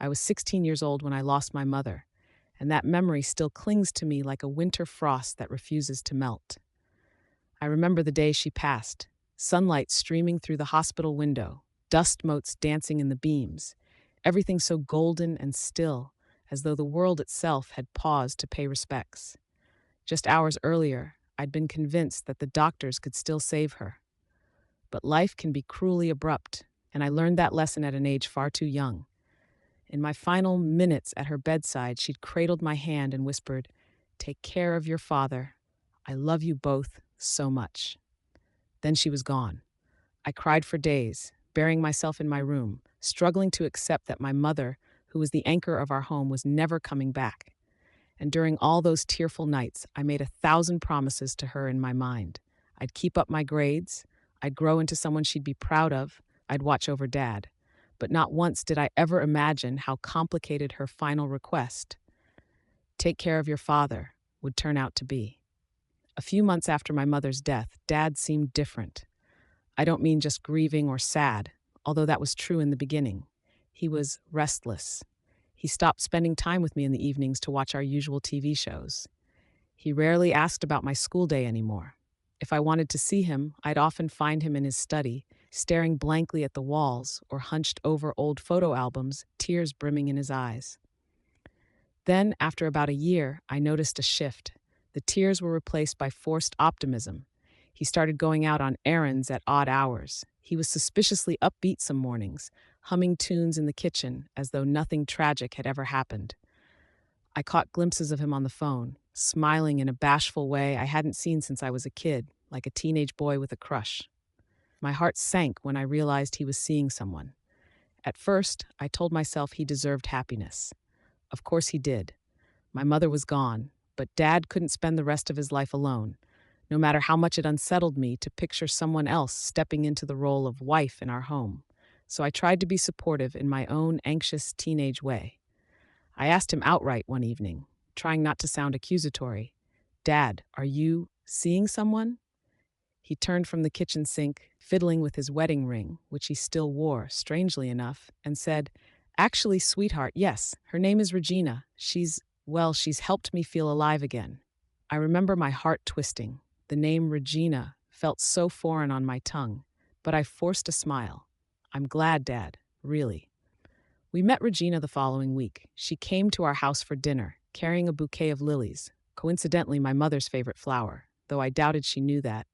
I was 16 years old when I lost my mother, and that memory still clings to me like a winter frost that refuses to melt. I remember the day she passed, sunlight streaming through the hospital window, dust motes dancing in the beams, everything so golden and still, as though the world itself had paused to pay respects. Just hours earlier, I'd been convinced that the doctors could still save her. But life can be cruelly abrupt, and I learned that lesson at an age far too young. In my final minutes at her bedside, she'd cradled my hand and whispered, "Take care of your father. I love you both so much." Then she was gone. I cried for days, burying myself in my room, struggling to accept that my mother, who was the anchor of our home, was never coming back. And during all those tearful nights, I made 1,000 promises to her in my mind. I'd keep up my grades, I'd grow into someone she'd be proud of, I'd watch over Dad. But not once did I ever imagine how complicated her final request, "Take care of your father," would turn out to be. A few months after my mother's death, Dad seemed different. I don't mean just grieving or sad, although that was true in the beginning. He was restless. He stopped spending time with me in the evenings to watch our usual TV shows. He rarely asked about my school day anymore. If I wanted to see him, I'd often find him in his study, staring blankly at the walls or hunched over old photo albums, tears brimming in his eyes. Then, after about a year, I noticed a shift. The tears were replaced by forced optimism. He started going out on errands at odd hours. He was suspiciously upbeat some mornings, humming tunes in the kitchen as though nothing tragic had ever happened. I caught glimpses of him on the phone, smiling in a bashful way I hadn't seen since I was a kid, like a teenage boy with a crush. My heart sank when I realized he was seeing someone. At first, I told myself he deserved happiness. Of course he did. My mother was gone, but Dad couldn't spend the rest of his life alone, no matter how much it unsettled me to picture someone else stepping into the role of wife in our home. So I tried to be supportive in my own anxious teenage way. I asked him outright one evening, trying not to sound accusatory, "Dad, are you seeing someone?" He turned from the kitchen sink, fiddling with his wedding ring, which he still wore, strangely enough, and said, "Actually, sweetheart, yes, her name is Regina. She's helped me feel alive again." I remember my heart twisting. The name Regina felt so foreign on my tongue, but I forced a smile. "I'm glad, Dad, really." We met Regina the following week. She came to our house for dinner, carrying a bouquet of lilies, coincidentally my mother's favorite flower, though I doubted she knew that.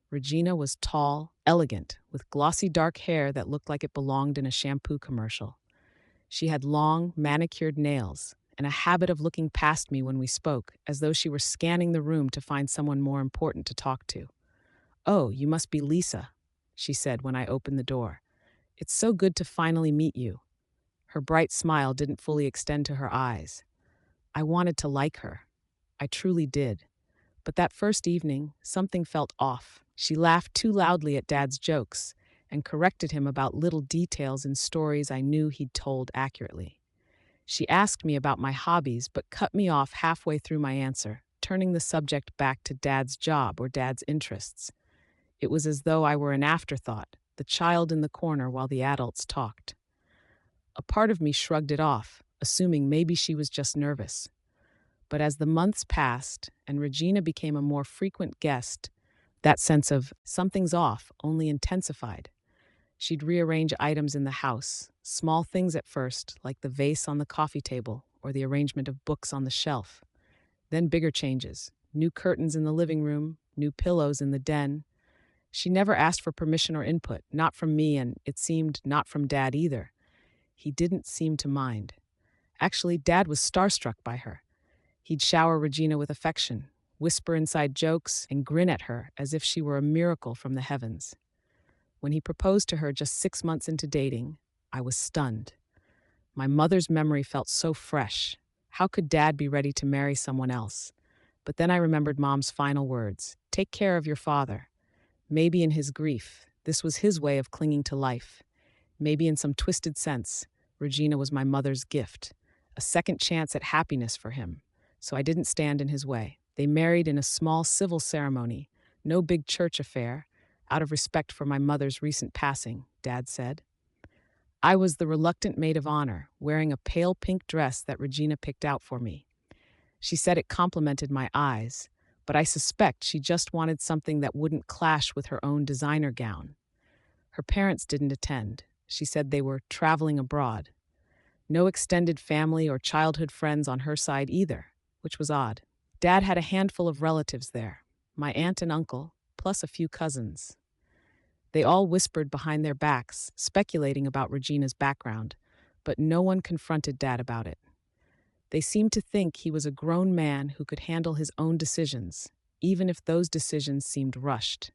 Regina was tall, elegant, with glossy dark hair that looked like it belonged in a shampoo commercial. She had long, manicured nails and a habit of looking past me when we spoke, as though she were scanning the room to find someone more important to talk to. "Oh, you must be Lisa," she said when I opened the door. "It's so good to finally meet you." Her bright smile didn't fully extend to her eyes. I wanted to like her. I truly did. But that first evening, something felt off. She laughed too loudly at Dad's jokes and corrected him about little details in stories I knew he'd told accurately. She asked me about my hobbies, but cut me off halfway through my answer, turning the subject back to Dad's job or Dad's interests. It was as though I were an afterthought, the child in the corner while the adults talked. A part of me shrugged it off, assuming maybe she was just nervous. But as the months passed and Regina became a more frequent guest, that sense of something's off only intensified. She'd rearrange items in the house, small things at first, like the vase on the coffee table or the arrangement of books on the shelf. Then bigger changes, new curtains in the living room, new pillows in the den. She never asked for permission or input, not from me, and it seemed not from Dad either. He didn't seem to mind. Actually, Dad was starstruck by her. He'd shower Regina with affection, whisper inside jokes, and grin at her as if she were a miracle from the heavens. When he proposed to her just 6 months into dating, I was stunned. My mother's memory felt so fresh. How could Dad be ready to marry someone else? But then I remembered Mom's final words, "Take care of your father." Maybe in his grief, this was his way of clinging to life. Maybe in some twisted sense, Regina was my mother's gift, a second chance at happiness for him. So I didn't stand in his way. They married in a small civil ceremony, no big church affair, out of respect for my mother's recent passing, Dad said. I was the reluctant maid of honor, wearing a pale pink dress that Regina picked out for me. She said it complimented my eyes, but I suspect she just wanted something that wouldn't clash with her own designer gown. Her parents didn't attend. She said they were traveling abroad. No extended family or childhood friends on her side either, which was odd. Dad had a handful of relatives there, my aunt and uncle, plus a few cousins. They all whispered behind their backs, speculating about Regina's background, but no one confronted Dad about it. They seemed to think he was a grown man who could handle his own decisions, even if those decisions seemed rushed.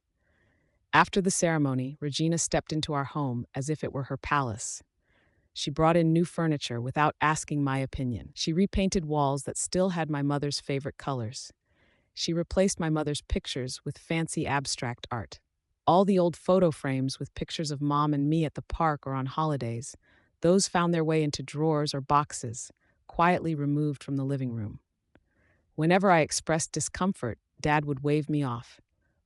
After the ceremony, Regina stepped into our home as if it were her palace. She brought in new furniture without asking my opinion. She repainted walls that still had my mother's favorite colors. She replaced my mother's pictures with fancy abstract art. All the old photo frames with pictures of Mom and me at the park or on holidays, those found their way into drawers or boxes, quietly removed from the living room. Whenever I expressed discomfort, Dad would wave me off.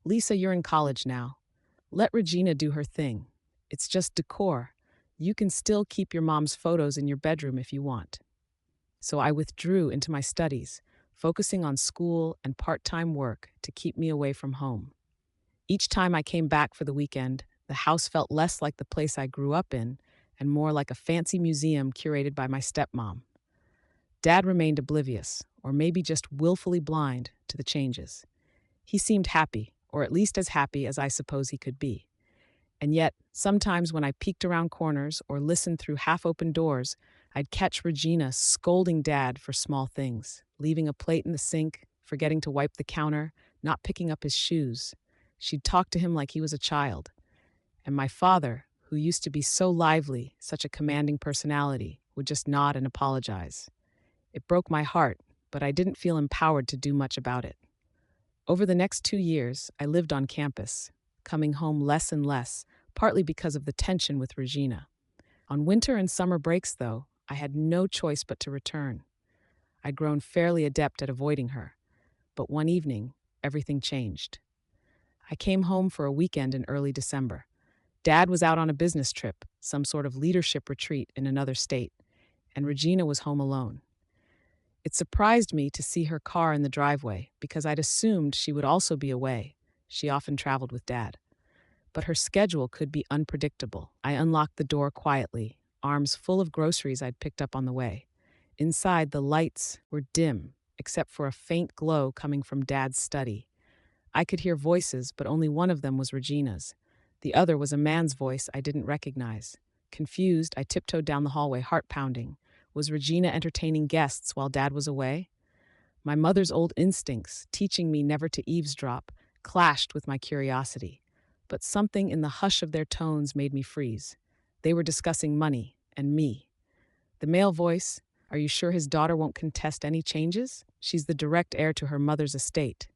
"Lisa, you're in college now. Let Regina do her thing. It's just decor. You can still keep your mom's photos in your bedroom if you want." So I withdrew into my studies, focusing on school and part-time work to keep me away from home. Each time I came back for the weekend, the house felt less like the place I grew up in and more like a fancy museum curated by my stepmom. Dad remained oblivious, or maybe just willfully blind, to the changes. He seemed happy, or at least as happy as I suppose he could be. And yet, sometimes when I peeked around corners or listened through half-open doors, I'd catch Regina scolding Dad for small things, leaving a plate in the sink, forgetting to wipe the counter, not picking up his shoes. She'd talk to him like he was a child. And my father, who used to be so lively, such a commanding personality, would just nod and apologize. It broke my heart, but I didn't feel empowered to do much about it. Over the next 2 years, I lived on campus, coming home less and less, partly because of the tension with Regina. On winter and summer breaks, though, I had no choice but to return. I'd grown fairly adept at avoiding her, but one evening, everything changed. I came home for a weekend in early December. Dad was out on a business trip, some sort of leadership retreat in another state, and Regina was home alone. It surprised me to see her car in the driveway because I'd assumed she would also be away. She often traveled with Dad. But her schedule could be unpredictable. I unlocked the door quietly, arms full of groceries I'd picked up on the way. Inside, the lights were dim, except for a faint glow coming from Dad's study. I could hear voices, but only one of them was Regina's. The other was a man's voice I didn't recognize. Confused, I tiptoed down the hallway, heart pounding. Was Regina entertaining guests while Dad was away? My mother's old instincts, teaching me never to eavesdrop, clashed with my curiosity. But something in the hush of their tones made me freeze. They were discussing money and me. The male voice, "Are you sure his daughter won't contest any changes? She's the direct heir to her mother's estate."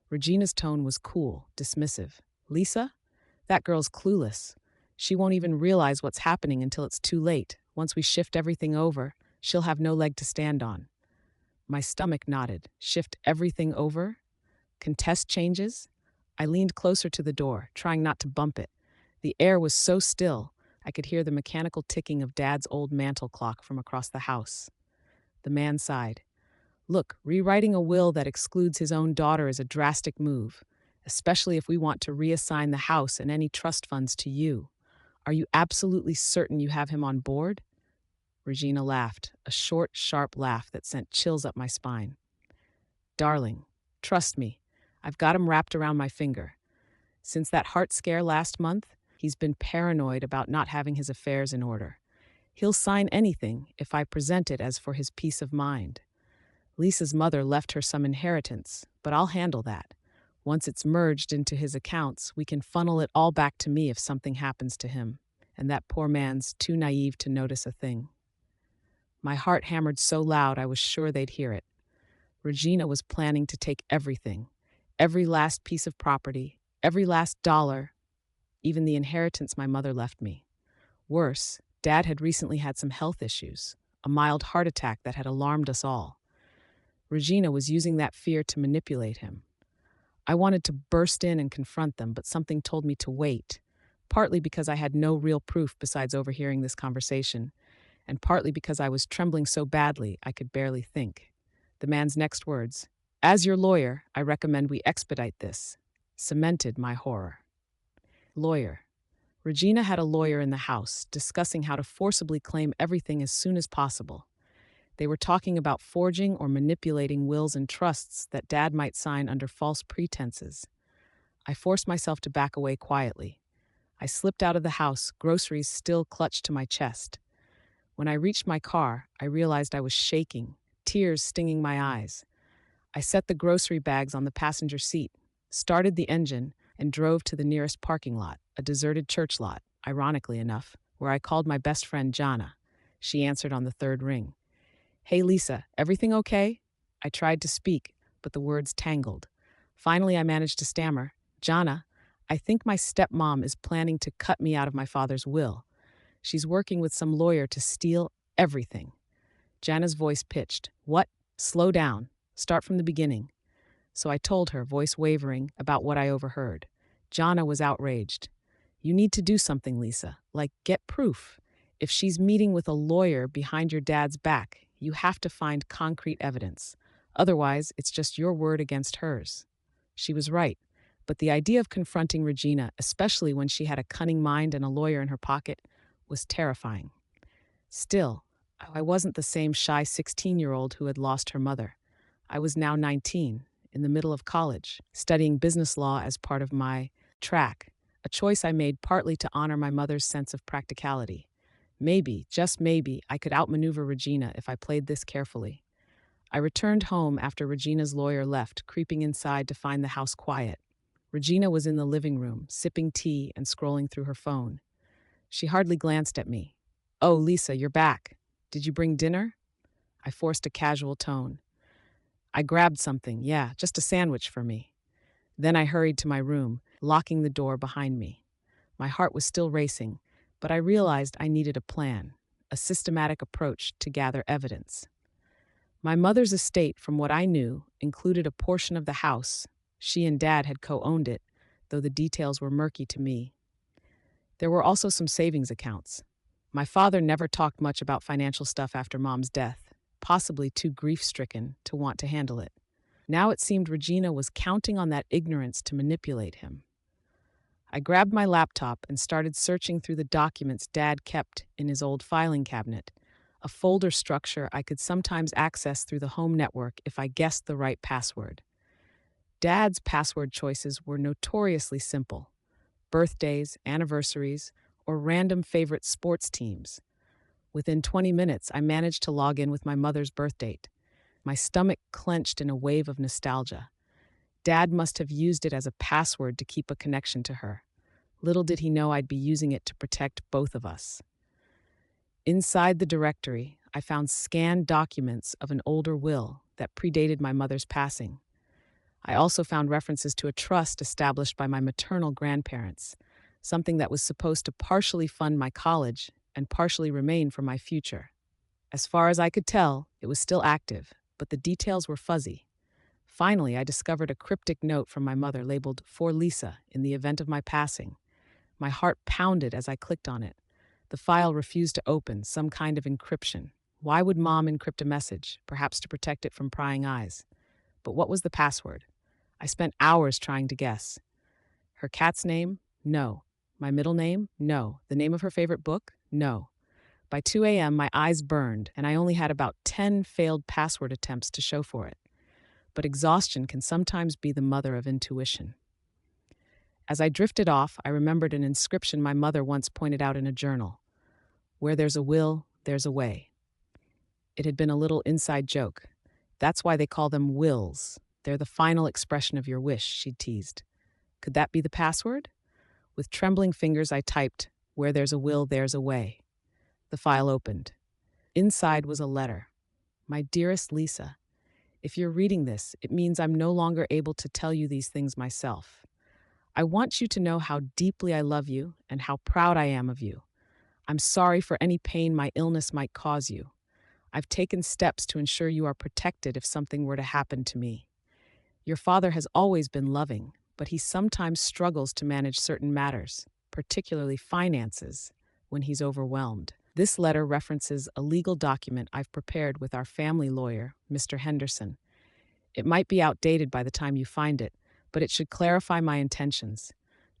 Regina's tone was cool, dismissive. "Lisa? That girl's clueless. She won't even realize what's happening until it's too late. Once we shift everything over, she'll have no leg to stand on." My stomach nodded. Shift everything over? Contest changes? I leaned closer to the door, trying not to bump it. The air was so still, I could hear the mechanical ticking of Dad's old mantel clock from across the house. The man sighed. "Look, rewriting a will that excludes his own daughter is a drastic move, especially if we want to reassign the house and any trust funds to you. Are you absolutely certain you have him on board?" Regina laughed, a short, sharp laugh that sent chills up my spine. "Darling, trust me, I've got him wrapped around my finger. Since that heart scare last month, he's been paranoid about not having his affairs in order. He'll sign anything if I present it as for his peace of mind. Lisa's mother left her some inheritance, but I'll handle that. Once it's merged into his accounts, we can funnel it all back to me if something happens to him, and that poor man's too naive to notice a thing." My heart hammered so loud I was sure they'd hear it. Regina was planning to take everything, every last piece of property, every last dollar, even the inheritance my mother left me. Worse, Dad had recently had some health issues, a mild heart attack that had alarmed us all. Regina was using that fear to manipulate him. I wanted to burst in and confront them, but something told me to wait. partly because I had no real proof besides overhearing this conversation, and partly because I was trembling so badly I could barely think. The man's next words, "As your lawyer, I recommend we expedite this," cemented my horror. Lawyer. Regina had a lawyer in the house, discussing how to forcibly claim everything as soon as possible. They were talking about forging or manipulating wills and trusts that Dad might sign under false pretenses. I forced myself to back away quietly. I slipped out of the house, groceries still clutched to my chest. When I reached my car, I realized I was shaking, tears stinging my eyes. I set the grocery bags on the passenger seat, started the engine, and drove to the nearest parking lot, a deserted church lot, ironically enough, where I called my best friend Jana. She answered on the third ring. "Hey Lisa, everything okay?" I tried to speak, but the words tangled. Finally, I managed to stammer, "Jana, I think my stepmom is planning to cut me out of my father's will. She's working with some lawyer to steal everything." Jana's voice pitched. "What? Slow down. Start from the beginning." So I told her, voice wavering, about what I overheard. Jana was outraged. "You need to do something, Lisa. Like, get proof. If she's meeting with a lawyer behind your dad's back, you have to find concrete evidence. Otherwise, it's just your word against hers." She was right, but the idea of confronting Regina, especially when she had a cunning mind and a lawyer in her pocket, was terrifying. Still, I wasn't the same shy 16-year-old who had lost her mother. I was now 19, in the middle of college, studying business law as part of my track, a choice I made partly to honor my mother's sense of practicality. Maybe, just maybe, I could outmaneuver Regina if I played this carefully. I returned home after Regina's lawyer left, creeping inside to find the house quiet. Regina was in the living room, sipping tea and scrolling through her phone. She hardly glanced at me. "Oh, Lisa, you're back. Did you bring dinner?" I forced a casual tone. "I grabbed something, yeah, just a sandwich for me." Then I hurried to my room, locking the door behind me. My heart was still racing, but I realized I needed a plan, a systematic approach to gather evidence. My mother's estate, from what I knew, included a portion of the house. She and Dad had co-owned it, though the details were murky to me. There were also some savings accounts. My father never talked much about financial stuff after Mom's death, possibly too grief-stricken to want to handle it. Now it seemed Regina was counting on that ignorance to manipulate him. I grabbed my laptop and started searching through the documents Dad kept in his old filing cabinet, a folder structure I could sometimes access through the home network if I guessed the right password. Dad's password choices were notoriously simple: birthdays, anniversaries, or random favorite sports teams. Within 20 minutes, I managed to log in with my mother's birthdate. My stomach clenched in a wave of nostalgia. Dad must have used it as a password to keep a connection to her. Little did he know I'd be using it to protect both of us. Inside the directory, I found scanned documents of an older will that predated my mother's passing. I also found references to a trust established by my maternal grandparents, something that was supposed to partially fund my college and partially remain for my future. As far as I could tell, it was still active, but the details were fuzzy. Finally, I discovered a cryptic note from my mother labeled "For Lisa" in the event of my passing. My heart pounded as I clicked on it. The file refused to open, some kind of encryption. Why would Mom encrypt a message? Perhaps to protect it from prying eyes. But what was the password? I spent hours trying to guess. Her cat's name? No. My middle name? No. The name of her favorite book? No. By 2 a.m., my eyes burned, and I only had about 10 failed password attempts to show for it. But exhaustion can sometimes be the mother of intuition. As I drifted off, I remembered an inscription my mother once pointed out in a journal. "Where there's a will, there's a way." It had been a little inside joke. "That's why they call them wills. They're the final expression of your wish," she'd teased. Could that be the password? With trembling fingers, I typed, "Where there's a will, there's a way." The file opened. Inside was a letter. "My dearest Lisa, if you're reading this, it means I'm no longer able to tell you these things myself. I want you to know how deeply I love you and how proud I am of you. I'm sorry for any pain my illness might cause you. I've taken steps to ensure you are protected if something were to happen to me. Your father has always been loving, but he sometimes struggles to manage certain matters. particularly finances, when he's overwhelmed. This letter references a legal document I've prepared with our family lawyer, Mr. Henderson. It might be outdated by the time you find it, but it should clarify my intentions.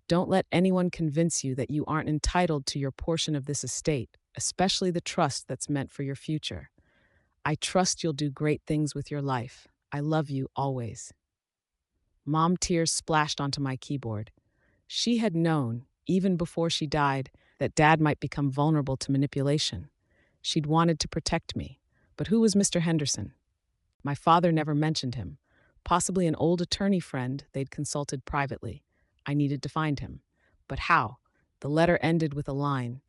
Don't let anyone convince you that you aren't entitled to your portion of this estate, especially the trust that's meant for your future. I trust you'll do great things with your life. I love you always. Mom tears splashed onto my keyboard. She had known, even before she died, that Dad might become vulnerable to manipulation. She'd wanted to protect me. But who was Mr. Henderson? My father never mentioned him. Possibly an old attorney friend they'd consulted privately. I needed to find him. But how? The letter ended with a line.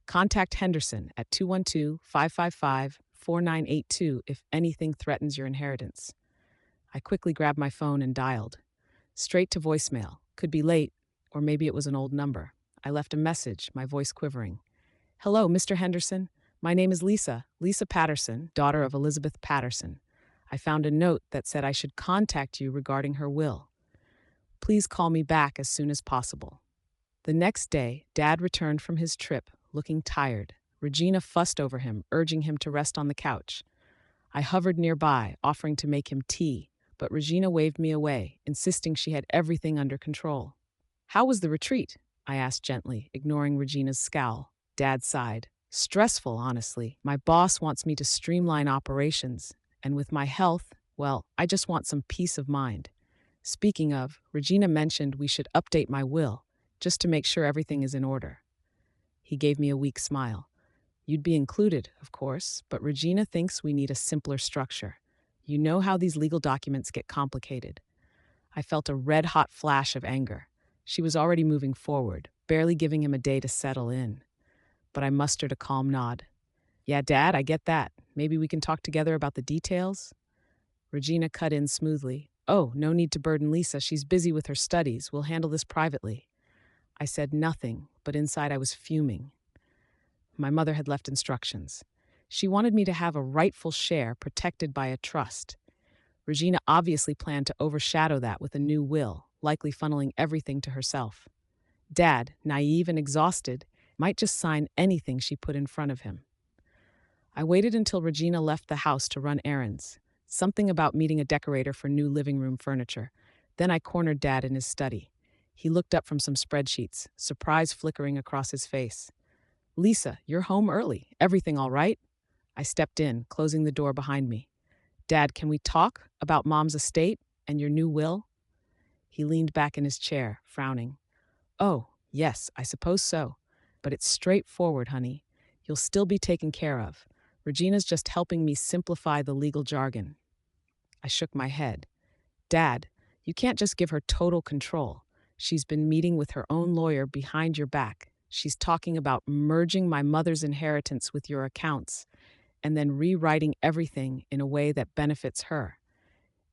Contact Henderson at 212-555-4982 if anything threatens your inheritance. I quickly grabbed my phone and dialed. Straight to voicemail. Could be late, or maybe it was an old number. I left a message, my voice quivering. Hello, Mr. Henderson. My name is Lisa Patterson, daughter of Elizabeth Patterson. I found a note that said I should contact you regarding her will. Please call me back as soon as possible. The next day, Dad returned from his trip, looking tired. Regina fussed over him, urging him to rest on the couch. I hovered nearby, offering to make him tea, but Regina waved me away, insisting she had everything under control. How was the retreat? I asked gently, ignoring Regina's scowl. Dad sighed. Stressful, honestly. My boss wants me to streamline operations, and with my health, well, I just want some peace of mind. Speaking of, Regina mentioned we should update my will, just to make sure everything is in order. He gave me a weak smile. You'd be included, of course, but Regina thinks we need a simpler structure. You know how these legal documents get complicated. I felt a red-hot flash of anger. She was already moving forward, barely giving him a day to settle in. But I mustered a calm nod. Yeah, Dad, I get that. Maybe we can talk together about the details? Regina cut in smoothly. Oh, no need to burden Lisa. She's busy with her studies. We'll handle this privately. I said nothing, but inside I was fuming. My mother had left instructions. She wanted me to have a rightful share protected by a trust. Regina obviously planned to overshadow that with a new will, likely funneling everything to herself. Dad, naive and exhausted, might just sign anything she put in front of him. I waited until Regina left the house to run errands. Something about meeting a decorator for new living room furniture. Then I cornered Dad in his study. He looked up from some spreadsheets, surprise flickering across his face. Lisa, you're home early. Everything all right? I stepped in, closing the door behind me. Dad, can we talk about Mom's estate and your new will? He leaned back in his chair, frowning. Oh, yes, I suppose so. But it's straightforward, honey. You'll still be taken care of. Regina's just helping me simplify the legal jargon. I shook my head. Dad, you can't just give her total control. She's been meeting with her own lawyer behind your back. She's talking about merging my mother's inheritance with your accounts and then rewriting everything in a way that benefits her.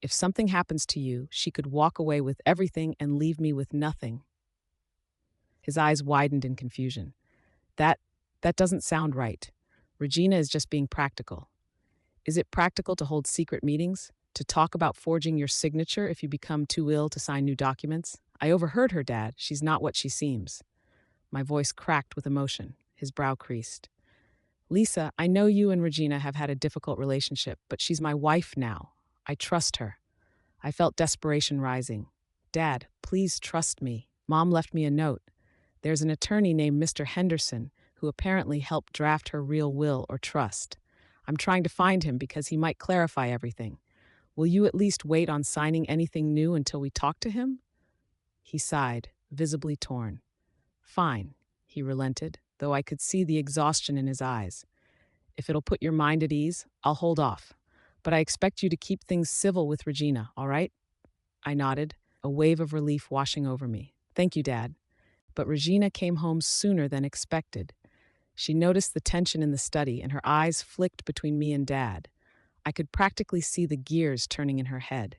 If something happens to you, she could walk away with everything and leave me with nothing. His eyes widened in confusion. That doesn't sound right. Regina is just being practical. Is it practical to hold secret meetings? To talk about forging your signature if you become too ill to sign new documents? I overheard her, Dad. She's not what she seems. My voice cracked with emotion. His brow creased. Lisa, I know you and Regina have had a difficult relationship, but she's my wife now. I trust her. I felt desperation rising. Dad, please trust me. Mom left me a note. There's an attorney named Mr. Henderson who apparently helped draft her real will or trust. I'm trying to find him because he might clarify everything. Will you at least wait on signing anything new until we talk to him? He sighed, visibly torn. Fine, he relented, though I could see the exhaustion in his eyes. If it'll put your mind at ease, I'll hold off. But I expect you to keep things civil with Regina, all right? I nodded, a wave of relief washing over me. Thank you, Dad. But Regina came home sooner than expected. She noticed the tension in the study, and her eyes flicked between me and Dad. I could practically see the gears turning in her head.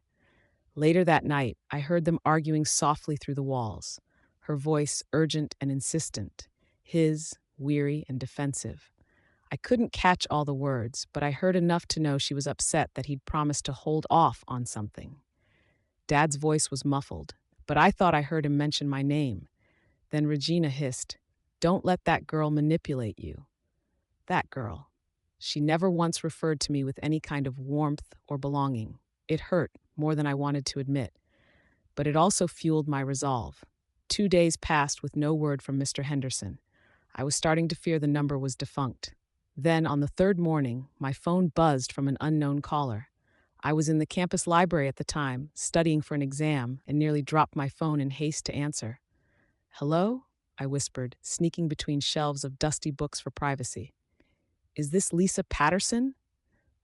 Later that night, I heard them arguing softly through the walls, her voice urgent and insistent, his weary and defensive. I couldn't catch all the words, but I heard enough to know she was upset that he'd promised to hold off on something. Dad's voice was muffled, but I thought I heard him mention my name. Then Regina hissed, "Don't let that girl manipulate you." That girl. She never once referred to me with any kind of warmth or belonging. It hurt more than I wanted to admit, but it also fueled my resolve. 2 days passed with no word from Mr. Henderson. I was starting to fear the number was defunct. Then, on the third morning, my phone buzzed from an unknown caller. I was in the campus library at the time, studying for an exam, and nearly dropped my phone in haste to answer. "Hello?" I whispered, sneaking between shelves of dusty books for privacy. "Is this Lisa Patterson?"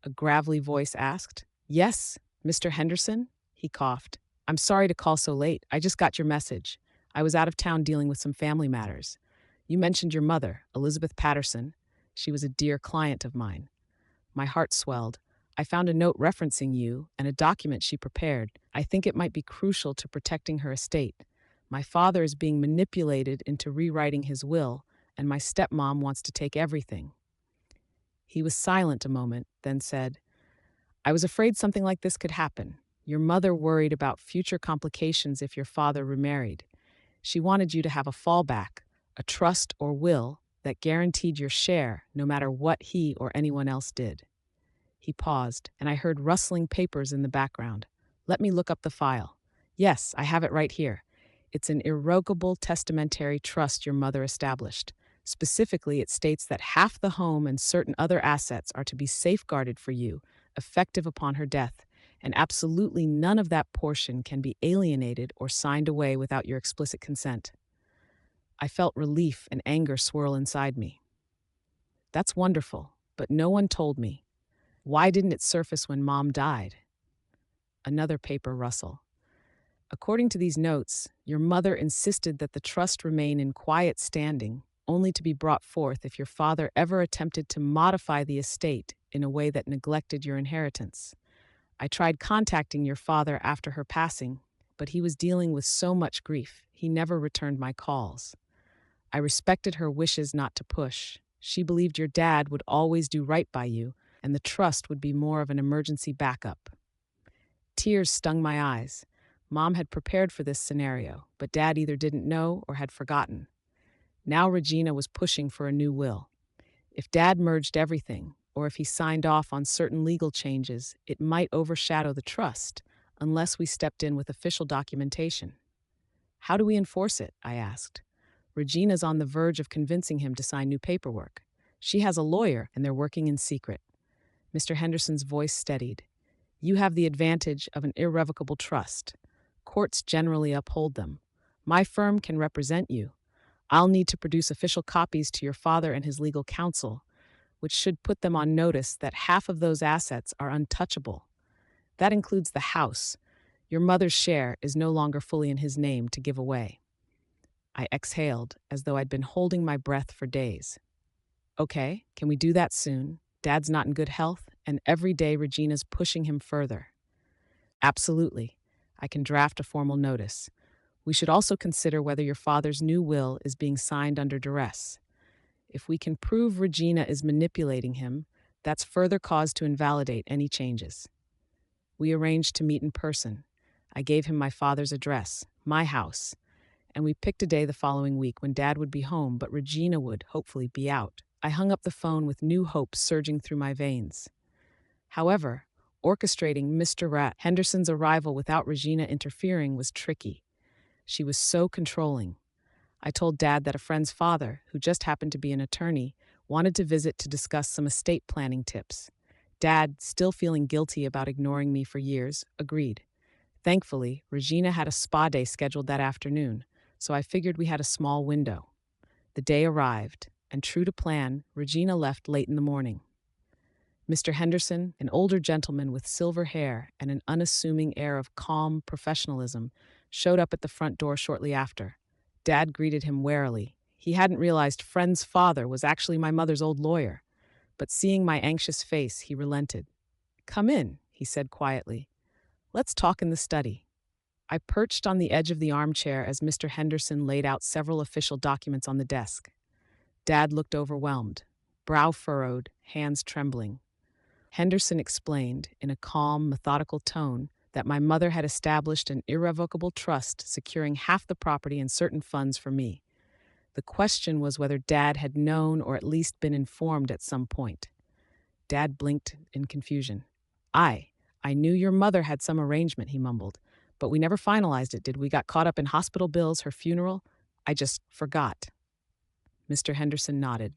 a gravelly voice asked. "Yes, Mr. Henderson?" he coughed. "I'm sorry to call so late. I just got your message. I was out of town dealing with some family matters. You mentioned your mother, Elizabeth Patterson. She was a dear client of mine." My heart swelled. "I found a note referencing you and a document she prepared. I think it might be crucial to protecting her estate. My father is being manipulated into rewriting his will, and my stepmom wants to take everything." He was silent a moment, then said, "I was afraid something like this could happen. Your mother worried about future complications if your father remarried. She wanted you to have a fallback, a trust or will that guaranteed your share no matter what he or anyone else did." He paused, and I heard rustling papers in the background. "Let me look up the file. Yes, I have it right here. It's an irrevocable testamentary trust your mother established. Specifically, it states that half the home and certain other assets are to be safeguarded for you, effective upon her death, and absolutely none of that portion can be alienated or signed away without your explicit consent." I felt relief and anger swirl inside me. "That's wonderful, but no one told me. Why didn't it surface when Mom died?" Another paper rustle. "According to these notes, your mother insisted that the trust remain in quiet standing, only to be brought forth if your father ever attempted to modify the estate in a way that neglected your inheritance. I tried contacting your father after her passing, but he was dealing with so much grief, he never returned my calls. I respected her wishes not to push. She believed your dad would always do right by you, and the trust would be more of an emergency backup." Tears stung my eyes. Mom had prepared for this scenario, but Dad either didn't know or had forgotten. Now Regina was pushing for a new will. If Dad merged everything, or if he signed off on certain legal changes, it might overshadow the trust, unless we stepped in with official documentation. "How do we enforce it?" I asked. "Regina's on the verge of convincing him to sign new paperwork. She has a lawyer, and they're working in secret." Mr. Henderson's voice steadied. "You have the advantage of an irrevocable trust. Courts generally uphold them. My firm can represent you. I'll need to produce official copies to your father and his legal counsel, which should put them on notice that half of those assets are untouchable. That includes the house. Your mother's share is no longer fully in his name to give away." I exhaled, as though I'd been holding my breath for days. "Okay, can we do that soon? Dad's not in good health, and every day Regina's pushing him further." "Absolutely. I can draft a formal notice. We should also consider whether your father's new will is being signed under duress. If we can prove Regina is manipulating him, that's further cause to invalidate any changes." We arranged to meet in person. I gave him my father's address, my house, and we picked a day the following week when Dad would be home, but Regina would, hopefully, be out. I hung up the phone with new hope surging through my veins. However, orchestrating Mr. Rat Henderson's arrival without Regina interfering was tricky. She was so controlling. I told Dad that a friend's father, who just happened to be an attorney, wanted to visit to discuss some estate planning tips. Dad, still feeling guilty about ignoring me for years, agreed. Thankfully, Regina had a spa day scheduled that afternoon, so I figured we had a small window. The day arrived, and true to plan, Regina left late in the morning. Mr. Henderson, an older gentleman with silver hair and an unassuming air of calm professionalism, showed up at the front door shortly after. Dad greeted him warily. He hadn't realized friend's father was actually my mother's old lawyer, but seeing my anxious face, he relented. "Come in," he said quietly. "Let's talk in the study." I perched on the edge of the armchair as Mr. Henderson laid out several official documents on the desk. Dad looked overwhelmed, brow furrowed, hands trembling. Henderson explained, in a calm, methodical tone, that my mother had established an irrevocable trust securing half the property and certain funds for me. The question was whether Dad had known or at least been informed at some point. Dad blinked in confusion. I. I knew your mother had some arrangement, he mumbled. But we never finalized it, did we? Got caught up in hospital bills, her funeral. I just forgot. Mr. Henderson nodded.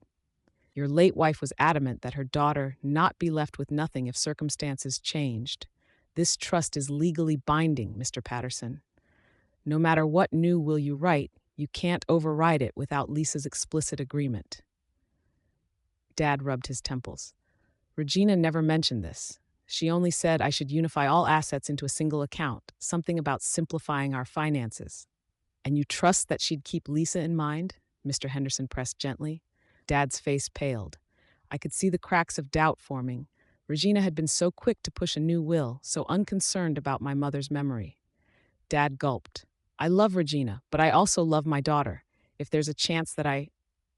Your late wife was adamant that her daughter not be left with nothing if circumstances changed. This trust is legally binding, Mr. Patterson. No matter what new will you write, you can't override it without Lisa's explicit agreement. Dad rubbed his temples. Regina never mentioned this. She only said I should unify all assets into a single account, something about simplifying our finances. And you trust that she'd keep Lisa in mind? Mr. Henderson pressed gently. Dad's face paled. I could see the cracks of doubt forming. Regina had been so quick to push a new will, so unconcerned about my mother's memory. Dad gulped. I love Regina, but I also love my daughter. If there's a chance that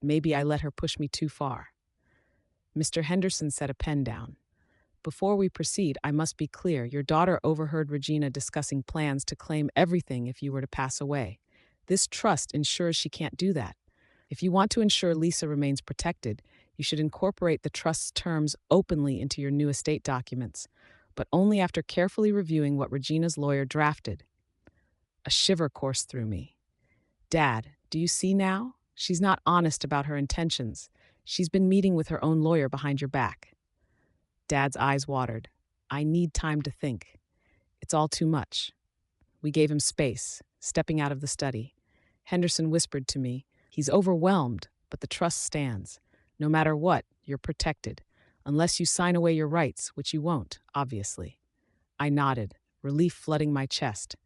maybe I let her push me too far. Mr. Henderson set a pen down. Before we proceed, I must be clear. Your daughter overheard Regina discussing plans to claim everything if you were to pass away. This trust ensures she can't do that. If you want to ensure Lisa remains protected, you should incorporate the trust's terms openly into your new estate documents, but only after carefully reviewing what Regina's lawyer drafted. A shiver coursed through me. Dad, do you see now? She's not honest about her intentions. She's been meeting with her own lawyer behind your back. Dad's eyes watered. I need time to think. It's all too much. We gave him space, stepping out of the study. Henderson whispered to me, he's overwhelmed, but the trust stands. No matter what, you're protected. Unless you sign away your rights, which you won't, obviously. I nodded, relief flooding my chest.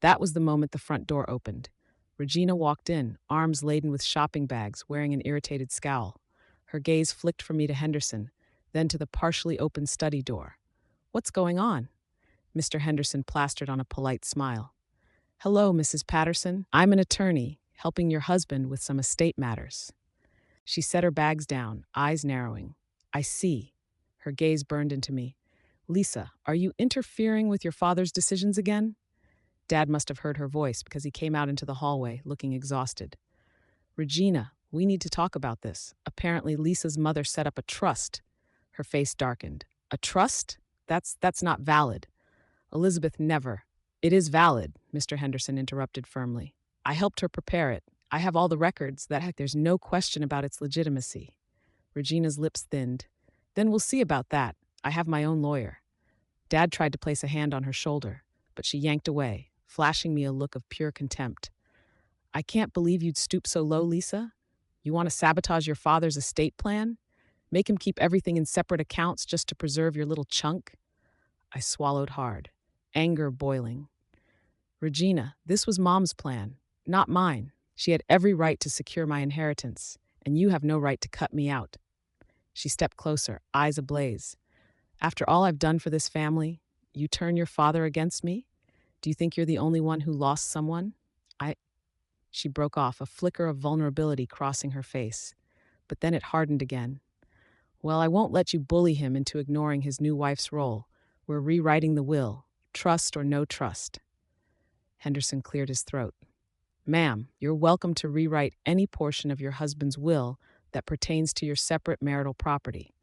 That was the moment the front door opened. Regina walked in, arms laden with shopping bags, wearing an irritated scowl. Her gaze flicked from me to Henderson, then to the partially open study door. What's going on? Mr. Henderson plastered on a polite smile. Hello, Mrs. Patterson. I'm an attorney, helping your husband with some estate matters. She set her bags down, eyes narrowing. I see. Her gaze burned into me. Lisa, are you interfering with your father's decisions again? Dad must have heard her voice because he came out into the hallway, looking exhausted. Regina, we need to talk about this. Apparently, Lisa's mother set up a trust. Her face darkened. A trust? That's not valid. Elizabeth never. It is valid, Mr. Henderson interrupted firmly. I helped her prepare it. I have all the records. There's no question about its legitimacy. Regina's lips thinned. Then we'll see about that. I have my own lawyer. Dad tried to place a hand on her shoulder, but she yanked away, flashing me a look of pure contempt. I can't believe you'd stoop so low, Lisa. You want to sabotage your father's estate plan? Make him keep everything in separate accounts just to preserve your little chunk? I swallowed hard, anger boiling. Regina, this was Mom's plan, not mine. She had every right to secure my inheritance, and you have no right to cut me out. She stepped closer, eyes ablaze. After all I've done for this family, you turn your father against me? Do you think you're the only one who lost someone? She broke off, a flicker of vulnerability crossing her face. But then it hardened again. Well, I won't let you bully him into ignoring his new wife's role. We're rewriting the will, trust or no trust. Henderson cleared his throat. Ma'am, you're welcome to rewrite any portion of your husband's will that pertains to your separate marital property.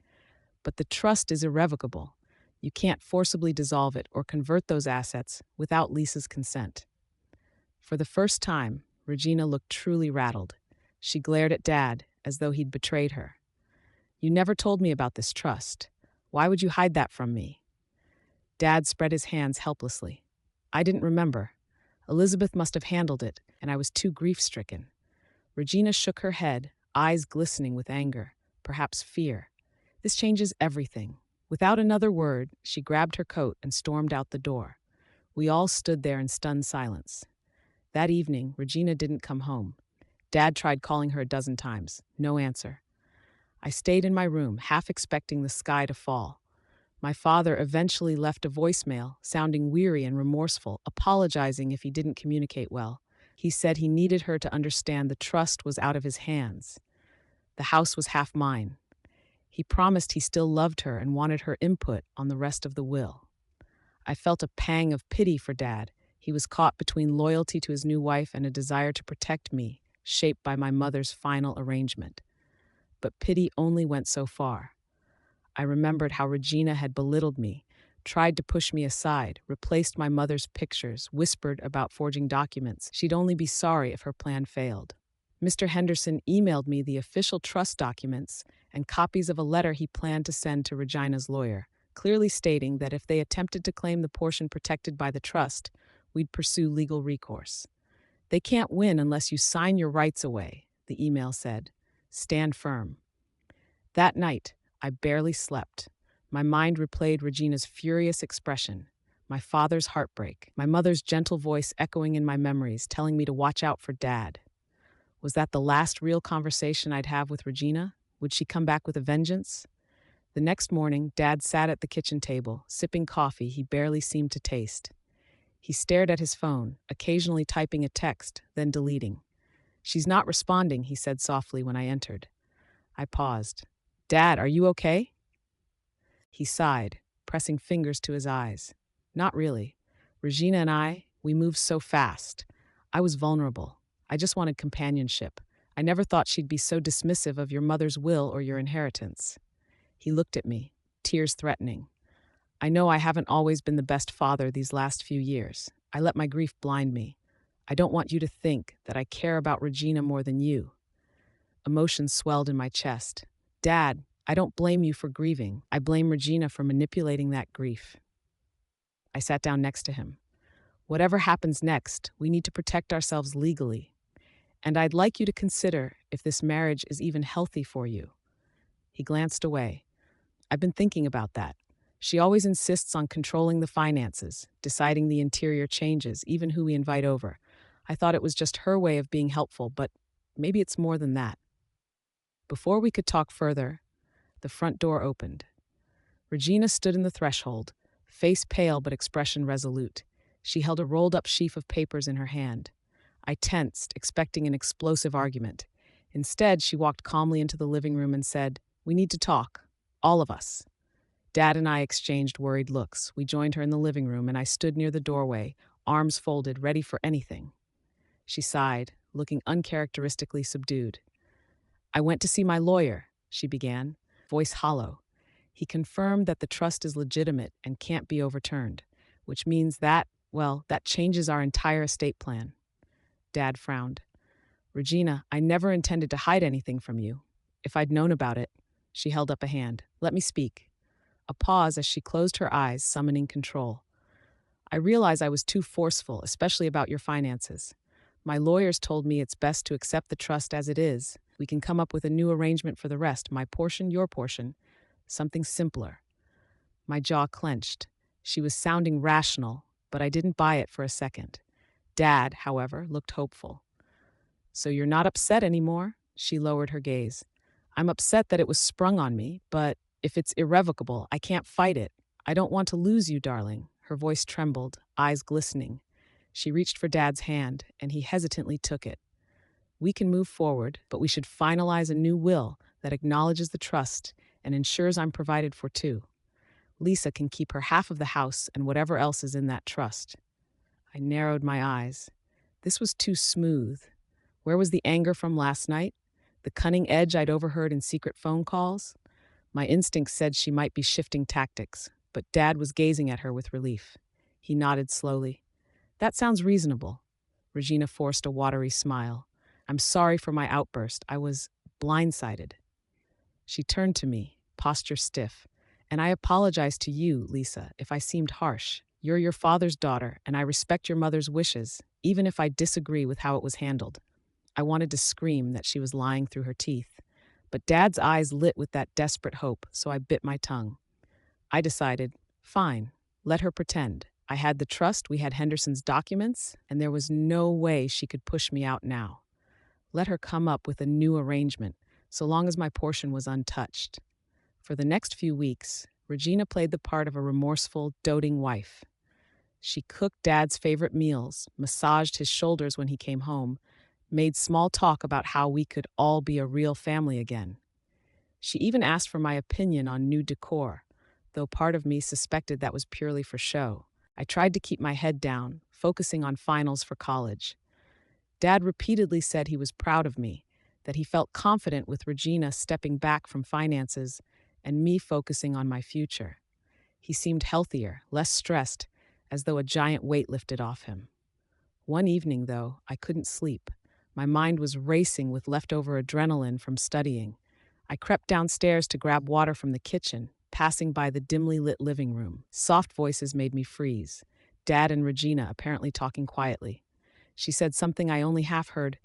But the trust is irrevocable. You can't forcibly dissolve it or convert those assets without Lisa's consent. For the first time, Regina looked truly rattled. She glared at Dad as though he'd betrayed her. You never told me about this trust. Why would you hide that from me? Dad spread his hands helplessly. I didn't remember. Elizabeth must have handled it, and I was too grief-stricken. Regina shook her head, eyes glistening with anger, perhaps fear. This changes everything. Without another word, she grabbed her coat and stormed out the door. We all stood there in stunned silence. That evening, Regina didn't come home. Dad tried calling her a dozen times. No answer. I stayed in my room, half expecting the sky to fall. My father eventually left a voicemail, sounding weary and remorseful, apologizing if he didn't communicate well. He said he needed her to understand the trust was out of his hands. The house was half mine. He promised he still loved her and wanted her input on the rest of the will. I felt a pang of pity for Dad. He was caught between loyalty to his new wife and a desire to protect me, shaped by my mother's final arrangement. But pity only went so far. I remembered how Regina had belittled me, tried to push me aside, replaced my mother's pictures, whispered about forging documents. She'd only be sorry if her plan failed. Mr. Henderson emailed me the official trust documents and copies of a letter he planned to send to Regina's lawyer, clearly stating that if they attempted to claim the portion protected by the trust, we'd pursue legal recourse. They can't win unless you sign your rights away, the email said. Stand firm. That night, I barely slept. My mind replayed Regina's furious expression, my father's heartbreak, my mother's gentle voice echoing in my memories, telling me to watch out for Dad. Was that the last real conversation I'd have with Regina? Would she come back with a vengeance? The next morning, Dad sat at the kitchen table, sipping coffee he barely seemed to taste. He stared at his phone, occasionally typing a text, then deleting. "She's not responding," he said softly when I entered. I paused. "Dad, are you okay?" He sighed, pressing fingers to his eyes. "Not really. Regina and we moved so fast. I was vulnerable. I just wanted companionship. I never thought she'd be so dismissive of your mother's will or your inheritance." He looked at me, tears threatening. "I know I haven't always been the best father these last few years. I let my grief blind me. I don't want you to think that I care about Regina more than you." Emotions swelled in my chest. "Dad, I don't blame you for grieving. I blame Regina for manipulating that grief." I sat down next to him. "Whatever happens next, we need to protect ourselves legally. And I'd like you to consider if this marriage is even healthy for you." He glanced away. "I've been thinking about that. She always insists on controlling the finances, deciding the interior changes, even who we invite over. I thought it was just her way of being helpful, but maybe it's more than that." Before we could talk further, the front door opened. Regina stood in the threshold, face pale but expression resolute. She held a rolled-up sheaf of papers in her hand. I tensed, expecting an explosive argument. Instead, she walked calmly into the living room and said, "We need to talk. All of us." Dad and I exchanged worried looks. We joined her in the living room, and I stood near the doorway, arms folded, ready for anything. She sighed, looking uncharacteristically subdued. "I went to see my lawyer," she began, voice hollow. "He confirmed that the trust is legitimate and can't be overturned, which means that, well, that changes our entire estate plan." Dad frowned. "Regina, I never intended to hide anything from you. If I'd known about it—" She held up a hand. "Let me speak." A pause as she closed her eyes, summoning control. "I realize I was too forceful, especially about your finances. My lawyers told me it's best to accept the trust as it is. We can come up with a new arrangement for the rest, my portion, your portion, something simpler." My jaw clenched. She was sounding rational, but I didn't buy it for a second. Dad, however, looked hopeful. "So you're not upset anymore?" She lowered her gaze. "I'm upset that it was sprung on me, but if it's irrevocable, I can't fight it. I don't want to lose you, darling." Her voice trembled, eyes glistening. She reached for Dad's hand, and he hesitantly took it. "We can move forward, but we should finalize a new will that acknowledges the trust and ensures I'm provided for too. Lisa can keep her half of the house and whatever else is in that trust." I narrowed my eyes. This was too smooth. Where was the anger from last night? The cunning edge I'd overheard in secret phone calls? My instinct said she might be shifting tactics, but Dad was gazing at her with relief. He nodded slowly. "That sounds reasonable." Regina forced a watery smile. "I'm sorry for my outburst. I was blindsided." She turned to me, posture stiff. "And I apologize to you, Lisa, if I seemed harsh. You're your father's daughter, and I respect your mother's wishes, even if I disagree with how it was handled." I wanted to scream that she was lying through her teeth, but Dad's eyes lit with that desperate hope, so I bit my tongue. I decided, fine, let her pretend. I had the trust, we had Henderson's documents, and there was no way she could push me out now. Let her come up with a new arrangement, so long as my portion was untouched. For the next few weeks, Regina played the part of a remorseful, doting wife. She cooked Dad's favorite meals, massaged his shoulders when he came home, made small talk about how we could all be a real family again. She even asked for my opinion on new decor, though part of me suspected that was purely for show. I tried to keep my head down, focusing on finals for college. Dad repeatedly said he was proud of me, that he felt confident with Regina stepping back from finances and me focusing on my future. He seemed healthier, less stressed, as though a giant weight lifted off him. One evening, though, I couldn't sleep. My mind was racing with leftover adrenaline from studying. I crept downstairs to grab water from the kitchen, passing by the dimly lit living room. Soft voices made me freeze. Dad and Regina apparently talking quietly. She said something I only half heard.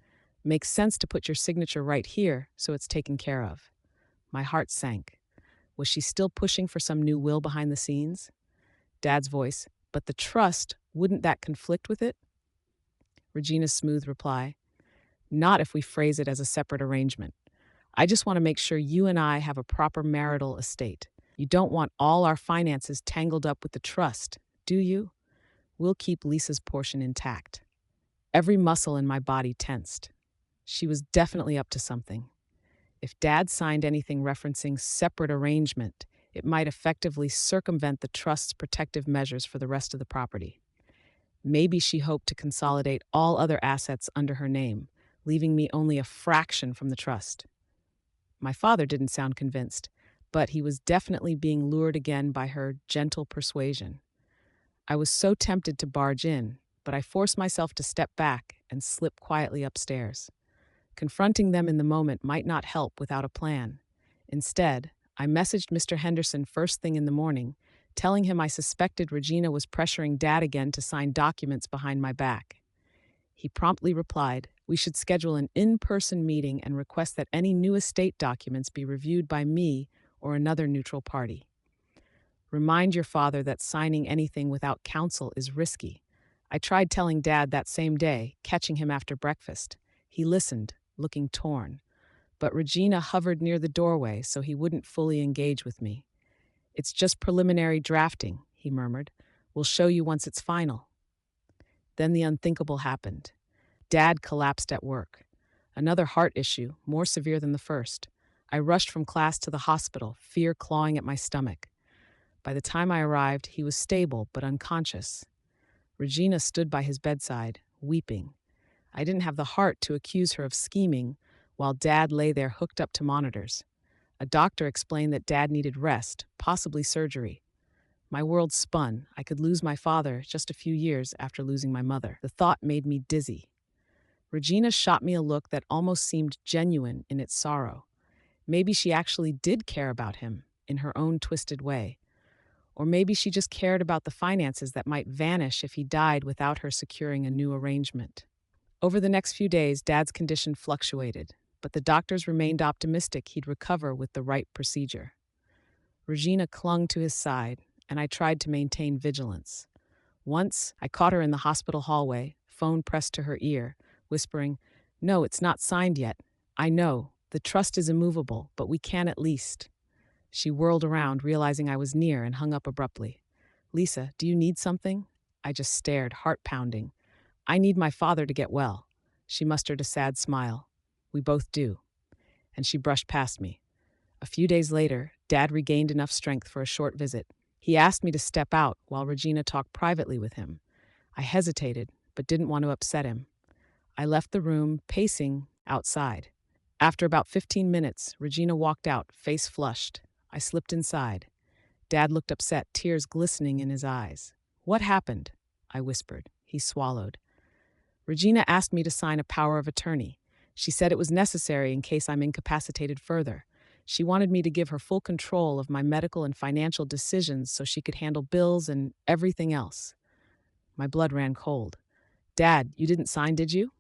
Makes sense to put your signature right here, so it's taken care of. My heart sank. Was she still pushing for some new will behind the scenes? Dad's voice, but the trust, wouldn't that conflict with it? Regina's smooth reply, not if we phrase it as a separate arrangement. I just want to make sure you and I have a proper marital estate. You don't want all our finances tangled up with the trust, do you? We'll keep Lisa's portion intact. Every muscle in my body tensed. She was definitely up to something. If Dad signed anything referencing separate arrangement, it might effectively circumvent the trust's protective measures for the rest of the property. Maybe she hoped to consolidate all other assets under her name, leaving me only a fraction from the trust. My father didn't sound convinced, but he was definitely being lured again by her gentle persuasion. I was so tempted to barge in, but I forced myself to step back and slip quietly upstairs. Confronting them in the moment might not help without a plan. Instead, I messaged Mr. Henderson first thing in the morning, telling him I suspected Regina was pressuring Dad again to sign documents behind my back. He promptly replied, "We should schedule an in-person meeting and request that any new estate documents be reviewed by me or another neutral party. Remind your father that signing anything without counsel is risky." I tried telling Dad that same day, catching him after breakfast. He listened, looking torn. But Regina hovered near the doorway so he wouldn't fully engage with me. "It's just preliminary drafting," he murmured. "We'll show you once it's final." Then the unthinkable happened. Dad collapsed at work. Another heart issue, more severe than the first. I rushed from class to the hospital, fear clawing at my stomach. By the time I arrived, he was stable but unconscious. Regina stood by his bedside, weeping. I didn't have the heart to accuse her of scheming, while Dad lay there hooked up to monitors. A doctor explained that Dad needed rest, possibly surgery. My world spun. I could lose my father just a few years after losing my mother. The thought made me dizzy. Regina shot me a look that almost seemed genuine in its sorrow. Maybe she actually did care about him, in her own twisted way. Or maybe she just cared about the finances that might vanish if he died without her securing a new arrangement. Over the next few days, Dad's condition fluctuated, but the doctors remained optimistic he'd recover with the right procedure. Regina clung to his side, and I tried to maintain vigilance. Once, I caught her in the hospital hallway, phone pressed to her ear, whispering, "No, it's not signed yet. I know, the trust is immovable, but we can at least." She whirled around, realizing I was near, and hung up abruptly. "Lisa, do you need something?" I just stared, heart pounding. "I need my father to get well." She mustered a sad smile. "We both do." And she brushed past me. A few days later, Dad regained enough strength for a short visit. He asked me to step out while Regina talked privately with him. I hesitated, but didn't want to upset him. I left the room, pacing outside. After about 15 minutes, Regina walked out, face flushed. I slipped inside. Dad looked upset, tears glistening in his eyes. "What happened?" I whispered. He swallowed. "Regina asked me to sign a power of attorney. She said it was necessary in case I'm incapacitated further. She wanted me to give her full control of my medical and financial decisions so she could handle bills and everything else." My blood ran cold. "Dad, you didn't sign, did you?"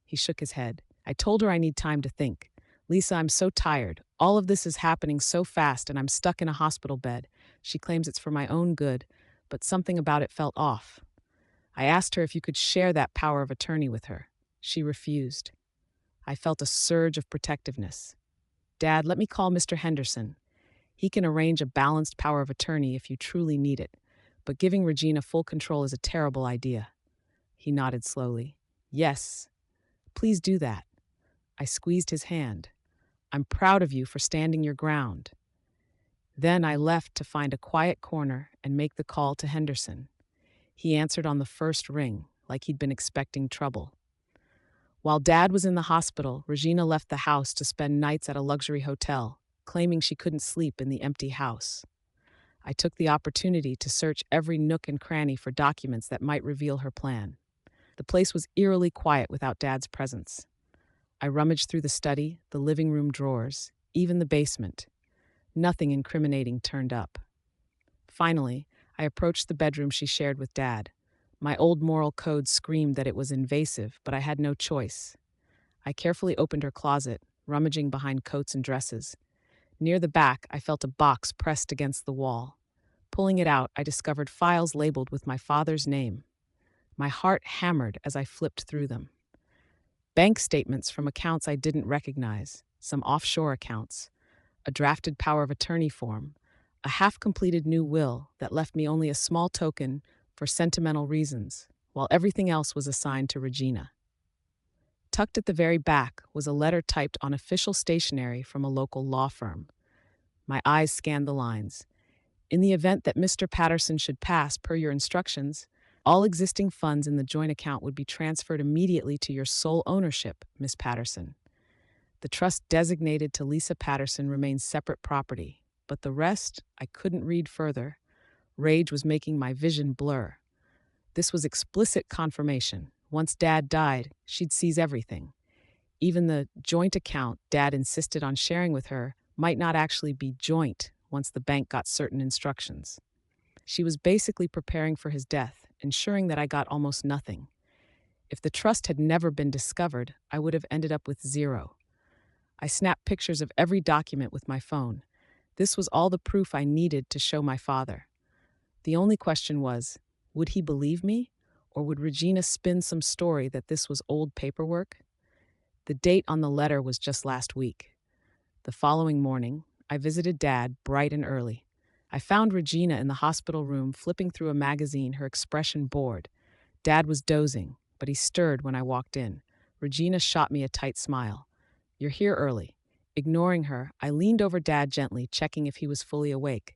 He shook his head. "I told her I need time to think. Lisa, I'm so tired. All of this is happening so fast and I'm stuck in a hospital bed. She claims it's for my own good, but something about it felt off. I asked her if you could share that power of attorney with her. She refused." I felt a surge of protectiveness. "Dad, let me call Mr. Henderson. He can arrange a balanced power of attorney if you truly need it, but giving Regina full control is a terrible idea." He nodded slowly. "Yes, please do that." I squeezed his hand. "I'm proud of you for standing your ground." Then I left to find a quiet corner and make the call to Henderson. He answered on the first ring, like he'd been expecting trouble. While Dad was in the hospital, Regina left the house to spend nights at a luxury hotel, claiming she couldn't sleep in the empty house. I took the opportunity to search every nook and cranny for documents that might reveal her plan. The place was eerily quiet without Dad's presence. I rummaged through the study, the living room drawers, even the basement. Nothing incriminating turned up. Finally, I approached the bedroom she shared with Dad. My old moral code screamed that it was invasive, but I had no choice. I carefully opened her closet, rummaging behind coats and dresses. Near the back, I felt a box pressed against the wall. Pulling it out, I discovered files labeled with my father's name. My heart hammered as I flipped through them. Bank statements from accounts I didn't recognize, some offshore accounts, a drafted power of attorney form, a half-completed new will that left me only a small token for sentimental reasons, while everything else was assigned to Regina. Tucked at the very back was a letter typed on official stationery from a local law firm. My eyes scanned the lines. In the event that Mr. Patterson should pass per your instructions, all existing funds in the joint account would be transferred immediately to your sole ownership, Miss Patterson. The trust designated to Lisa Patterson remains separate property, but the rest I couldn't read further. Rage was making my vision blur. This was explicit confirmation. Once Dad died, she'd seize everything. Even the joint account Dad insisted on sharing with her might not actually be joint once the bank got certain instructions. She was basically preparing for his death, ensuring that I got almost nothing. If the trust had never been discovered, I would have ended up with zero. I snapped pictures of every document with my phone. This was all the proof I needed to show my father. The only question was, would he believe me? Or would Regina spin some story that this was old paperwork? The date on the letter was just last week. The following morning, I visited Dad bright and early. I found Regina in the hospital room flipping through a magazine, her expression bored. Dad was dozing, but he stirred when I walked in. Regina shot me a tight smile. "You're here early." Ignoring her, I leaned over Dad gently, checking if he was fully awake.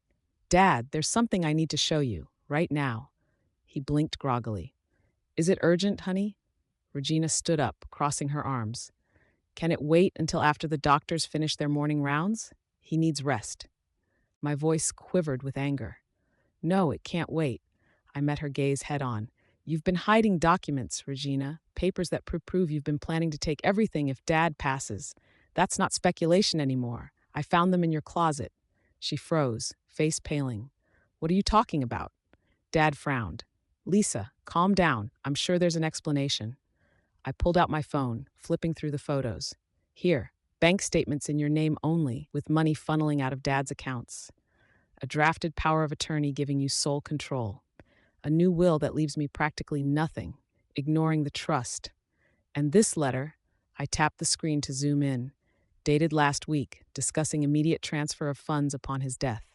"Dad, there's something I need to show you, right now." He blinked groggily. "Is it urgent, honey?" Regina stood up, crossing her arms. "Can it wait until after the doctors finish their morning rounds? He needs rest." My voice quivered with anger. "No, it can't wait." I met her gaze head on. "You've been hiding documents, Regina, papers that prove you've been planning to take everything if Dad passes. That's not speculation anymore. I found them in your closet." She froze, face paling. "What are you talking about?" Dad frowned. "Lisa, calm down. I'm sure there's an explanation." I pulled out my phone, flipping through the photos. "Here, bank statements in your name only, with money funneling out of Dad's accounts. A drafted power of attorney giving you sole control. A new will that leaves me practically nothing, ignoring the trust. And this letter," I tapped the screen to zoom in, "dated last week, discussing immediate transfer of funds upon his death."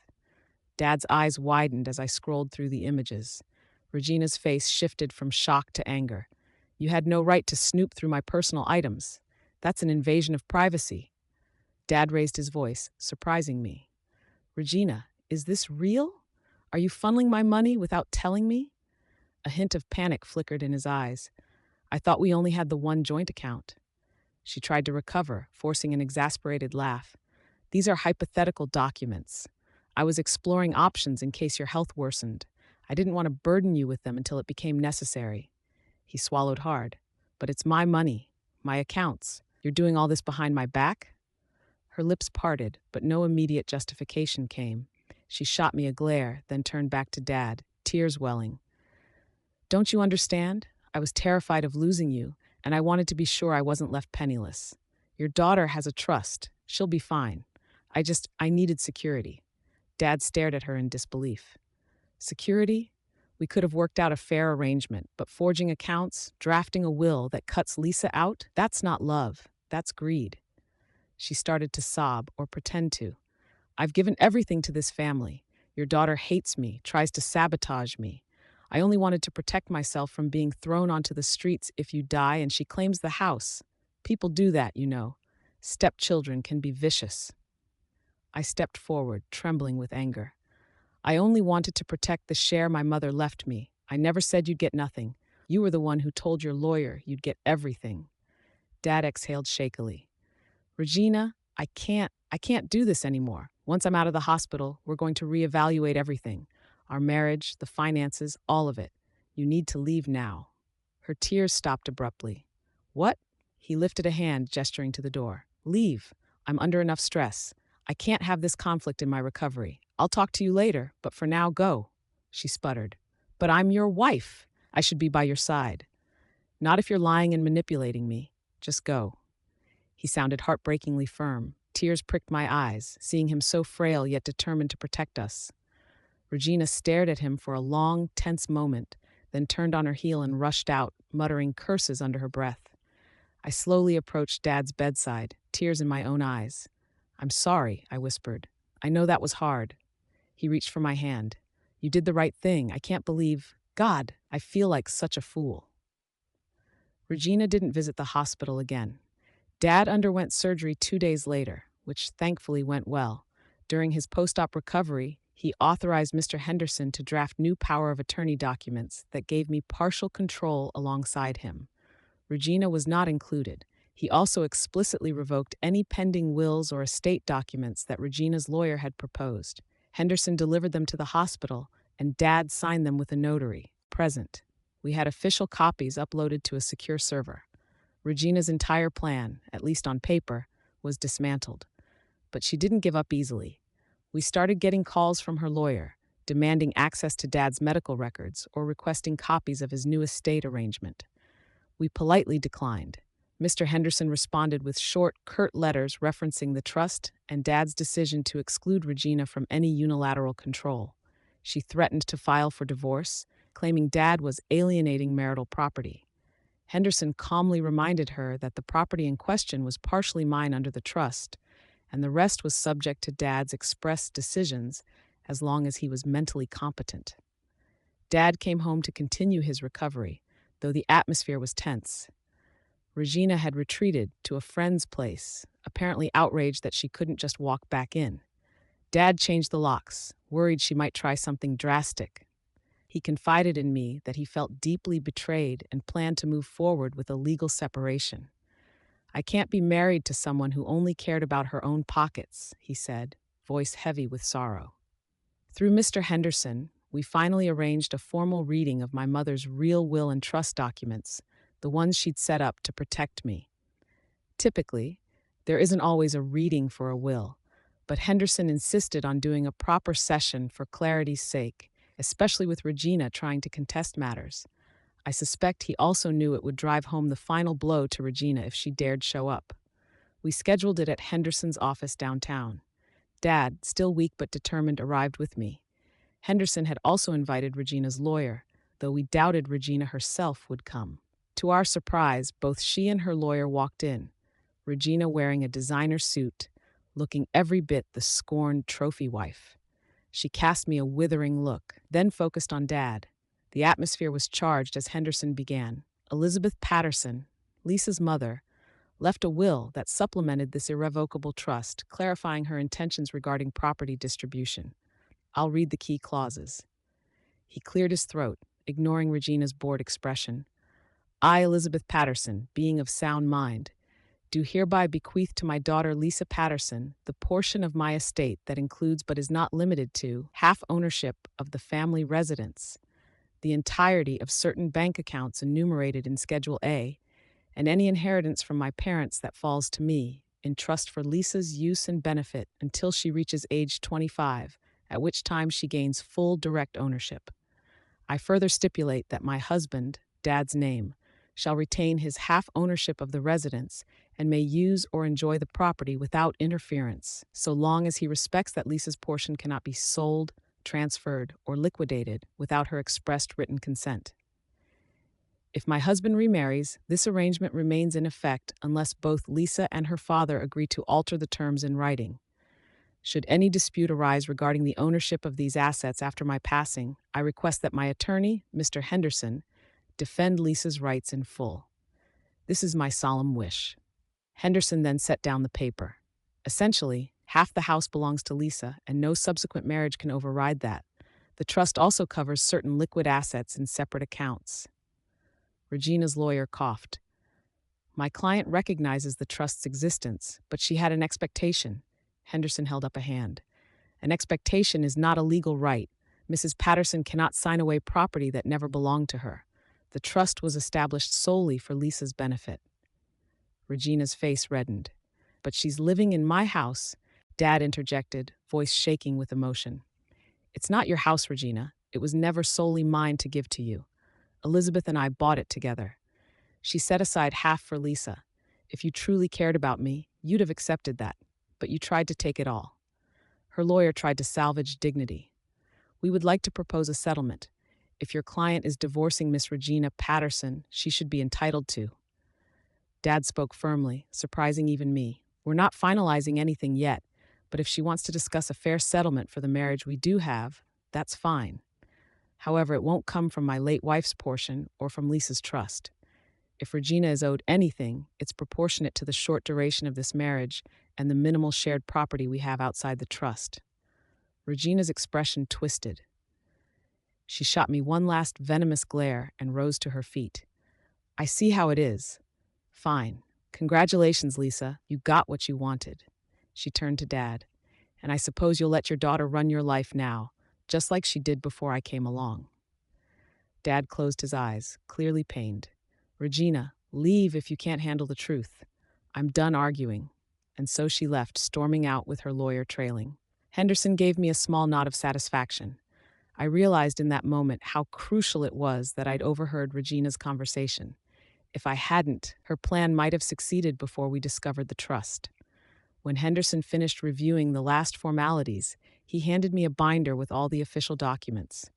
Dad's eyes widened as I scrolled through the images. Regina's face shifted from shock to anger. "You had no right to snoop through my personal items. That's an invasion of privacy." Dad raised his voice, surprising me. "Regina, is this real? Are you funneling my money without telling me?" A hint of panic flickered in his eyes. "I thought we only had the one joint account." She tried to recover, forcing an exasperated laugh. "These are hypothetical documents. I was exploring options in case your health worsened. I didn't want to burden you with them until it became necessary." He swallowed hard. "But it's my money, my accounts. You're doing all this behind my back?" Her lips parted, but no immediate justification came. She shot me a glare, then turned back to Dad, tears welling. "Don't you understand? I was terrified of losing you, and I wanted to be sure I wasn't left penniless. Your daughter has a trust. She'll be fine. I needed security." Dad stared at her in disbelief. "Security? We could have worked out a fair arrangement, but forging accounts, drafting a will that cuts Lisa out, that's not love. That's greed." She started to sob, or pretend to. "I've given everything to this family. Your daughter hates me, tries to sabotage me. I only wanted to protect myself from being thrown onto the streets if you die, and she claims the house. People do that, you know. Stepchildren can be vicious." I stepped forward, trembling with anger. "I only wanted to protect the share my mother left me. I never said you'd get nothing. You were the one who told your lawyer you'd get everything." Dad exhaled shakily. Regina, I can't do this anymore. Once I'm out of the hospital, we're going to reevaluate everything. Our marriage, the finances, all of it. You need to leave now. Her tears stopped abruptly. What? He lifted a hand, gesturing to the door. Leave. I'm under enough stress. I can't have this conflict in my recovery. I'll talk to you later, but for now, go. She sputtered. But I'm your wife. I should be by your side. Not if you're lying and manipulating me. Just go. He sounded heartbreakingly firm. Tears pricked my eyes, seeing him so frail yet determined to protect us. Regina stared at him for a long, tense moment, then turned on her heel and rushed out, muttering curses under her breath. I slowly approached Dad's bedside, tears in my own eyes. I'm sorry, I whispered. I know that was hard. He reached for my hand. You did the right thing. I can't believe. God, I feel like such a fool. Regina didn't visit the hospital again. Dad underwent surgery 2 days later, which thankfully went well. During his post-op recovery, he authorized Mr. Henderson to draft new power of attorney documents that gave me partial control alongside him. Regina was not included. He also explicitly revoked any pending wills or estate documents that Regina's lawyer had proposed. Henderson delivered them to the hospital, and Dad signed them with a notary, present. We had official copies uploaded to a secure server. Regina's entire plan, at least on paper, was dismantled. But she didn't give up easily. We started getting calls from her lawyer, demanding access to Dad's medical records or requesting copies of his new estate arrangement. We politely declined. Mr. Henderson responded with short, curt letters referencing the trust and Dad's decision to exclude Regina from any unilateral control. She threatened to file for divorce, claiming Dad was alienating marital property. Henderson calmly reminded her that the property in question was partially mine under the trust, and the rest was subject to Dad's express decisions as long as he was mentally competent. Dad came home to continue his recovery, though the atmosphere was tense. Regina had retreated to a friend's place, apparently outraged that she couldn't just walk back in. Dad changed the locks, worried she might try something drastic. He confided in me that he felt deeply betrayed and planned to move forward with a legal separation. I can't be married to someone who only cared about her own pockets, he said, voice heavy with sorrow. Through Mr. Henderson, we finally arranged a formal reading of my mother's real will and trust documents, the ones she'd set up to protect me. Typically, there isn't always a reading for a will, but Henderson insisted on doing a proper session for clarity's sake, especially with Regina trying to contest matters. I suspect he also knew it would drive home the final blow to Regina if she dared show up. We scheduled it at Henderson's office downtown. Dad, still weak but determined, arrived with me. Henderson had also invited Regina's lawyer, though we doubted Regina herself would come. To our surprise, both she and her lawyer walked in, Regina wearing a designer suit, looking every bit the scorned trophy wife. She cast me a withering look, then focused on Dad. The atmosphere was charged as Henderson began. Elizabeth Patterson, Lisa's mother, left a will that supplemented this irrevocable trust, clarifying her intentions regarding property distribution. I'll read the key clauses. He cleared his throat, ignoring Regina's bored expression. I, Elizabeth Patterson, being of sound mind, do hereby bequeath to my daughter Lisa Patterson the portion of my estate that includes but is not limited to half ownership of the family residence, the entirety of certain bank accounts enumerated in Schedule A, and any inheritance from my parents that falls to me, in trust for Lisa's use and benefit until she reaches age 25, at which time she gains full direct ownership. I further stipulate that my husband, Dad's name, shall retain his half ownership of the residence and may use or enjoy the property without interference, so long as he respects that Lisa's portion cannot be sold, transferred, or liquidated without her expressed written consent. If my husband remarries, this arrangement remains in effect unless both Lisa and her father agree to alter the terms in writing. Should any dispute arise regarding the ownership of these assets after my passing, I request that my attorney, Mr. Henderson, defend Lisa's rights in full. This is my solemn wish. Henderson then set down the paper. Essentially, half the house belongs to Lisa, and no subsequent marriage can override that. The trust also covers certain liquid assets in separate accounts. Regina's lawyer coughed. My client recognizes the trust's existence, but she had an expectation. Henderson held up a hand. An expectation is not a legal right. Mrs. Patterson cannot sign away property that never belonged to her. The trust was established solely for Lisa's benefit. Regina's face reddened. But she's living in my house, Dad interjected, voice shaking with emotion. It's not your house, Regina. It was never solely mine to give to you. Elizabeth and I bought it together. She set aside half for Lisa. If you truly cared about me, you'd have accepted that. But you tried to take it all. Her lawyer tried to salvage dignity. We would like to propose a settlement. If your client is divorcing Miss Regina Patterson, she should be entitled to. Dad spoke firmly, surprising even me. We're not finalizing anything yet, but if she wants to discuss a fair settlement for the marriage we do have, that's fine. However, it won't come from my late wife's portion or from Lisa's trust. If Regina is owed anything, it's proportionate to the short duration of this marriage and the minimal shared property we have outside the trust. Regina's expression twisted. She shot me one last venomous glare and rose to her feet. I see how it is. Fine. Congratulations, Lisa. You got what you wanted. She turned to Dad. And I suppose you'll let your daughter run your life now, just like she did before I came along. Dad closed his eyes, clearly pained. Regina, leave if you can't handle the truth. I'm done arguing. And so she left, storming out with her lawyer trailing. Henderson gave me a small nod of satisfaction. I realized in that moment how crucial it was that I'd overheard Regina's conversation. If I hadn't, her plan might have succeeded before we discovered the trust. When Henderson finished reviewing the last formalities, he handed me a binder with all the official documents.